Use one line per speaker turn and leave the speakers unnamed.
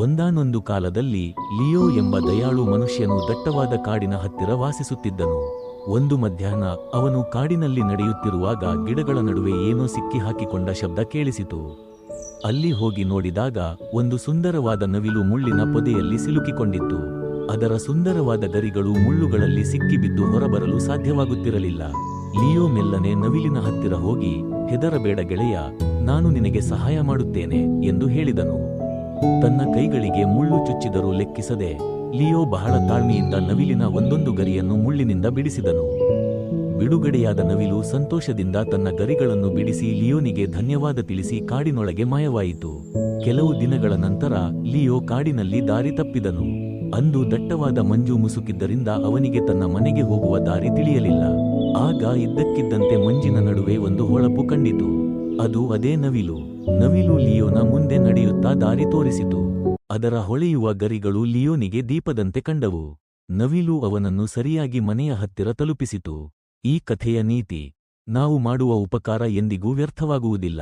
ಒಂದಾನೊಂದು ಕಾಲದಲ್ಲಿ ಲಿಯೋ ಎಂಬ ದಯಾಳು ಮನುಷ್ಯನು ದಟ್ಟವಾದ ಕಾಡಿನ ಹತ್ತಿರ ವಾಸಿಸುತ್ತಿದ್ದನು. ಒಂದು ಮಧ್ಯಾಹ್ನ ಅವನು ಕಾಡಿನಲ್ಲಿ ನಡೆಯುತ್ತಿರುವಾಗ ಗಿಡಗಳ ನಡುವೆ ಏನೋ ಸಿಕ್ಕಿ ಹಾಕಿಕೊಂಡ ಶಬ್ದ ಕೇಳಿಸಿತು. ಅಲ್ಲಿ ಹೋಗಿ ನೋಡಿದಾಗ ಒಂದು ಸುಂದರವಾದ ನವಿಲು ಮುಳ್ಳಿನ ಪೊದೆಯಲ್ಲಿ ಸಿಲುಕಿಕೊಂಡಿತ್ತು. ಅದರ ಸುಂದರವಾದ ಗರಿಗಳು ಮುಳ್ಳುಗಳಲ್ಲಿ ಸಿಕ್ಕಿಬಿದ್ದು ಹೊರಬರಲು ಸಾಧ್ಯವಾಗುತ್ತಿರಲಿಲ್ಲ. ಲಿಯೋ ಮೆಲ್ಲನೆ ನವಿಲಿನ ಹತ್ತಿರ ಹೋಗಿ, ಹೆದರಬೇಡ ಗೆಳೆಯ, ನಾನು ನಿನಗೆ ಸಹಾಯ ಮಾಡುತ್ತೇನೆ ಎಂದು ಹೇಳಿದನು. ತನ್ನ ಕೈಗಳಿಗೆ ಮುಳ್ಳು ಚುಚ್ಚಿದರೂ ಲೆಕ್ಕಿಸದೆ ಲಿಯೋ ಬಹಳ ತಾಳ್ಮೆಯಿಂದ ನವಿಲಿನ ಒಂದೊಂದು ಗರಿಯನ್ನು ಮುಳ್ಳಿನಿಂದ ಬಿಡಿಸಿದನು. ಬಿಡುಗಡೆಯಾದ ನವಿಲು ಸಂತೋಷದಿಂದ ತನ್ನ ಗರಿಗಳನ್ನು ಬಿಡಿಸಿ ಲಿಯೋನಿಗೆ ಧನ್ಯವಾದ ತಿಳಿಸಿ ಕಾಡಿನೊಳಗೆ ಮಾಯವಾಯಿತು. ಕೆಲವು ದಿನಗಳ ನಂತರ ಲಿಯೋ ಕಾಡಿನಲ್ಲಿ ದಾರಿ ತಪ್ಪಿದನು. ಅಂದು ದಟ್ಟವಾದ ಮಂಜು ಮುಸುಕಿದ್ದರಿಂದ ಅವನಿಗೆ ತನ್ನ ಮನೆಗೆ ಹೋಗುವ ದಾರಿ ತಿಳಿಯಲಿಲ್ಲ. ಆಗ ಇದ್ದಕ್ಕಿದ್ದಂತೆ ಮಂಜಿನ ನಡುವೆ ಒಂದು ಹೊಳಪು ಕಂಡಿತು. ಅದು ಅದೇ ನವಿಲು. ನವಿಲು ಲಿಯೋನ ಮುಂದೆ ನಡೆಯುತ್ತಾ ದಾರಿ ತೋರಿಸಿತು. ಅದರ ಹೊಳೆಯುವ ಗರಿಗಳು ಲಿಯೋನಿಗೆ ದೀಪದಂತೆ ಕಂಡವು. ನವಿಲು ಅವನನ್ನು ಸರಿಯಾಗಿ ಮನೆಯ ಹತ್ತಿರ ತಲುಪಿಸಿತು. ಈ ಕಥೆಯ ನೀತಿ: ನಾವು ಮಾಡುವ ಉಪಕಾರ ಎಂದಿಗೂ ವ್ಯರ್ಥವಾಗುವುದಿಲ್ಲ.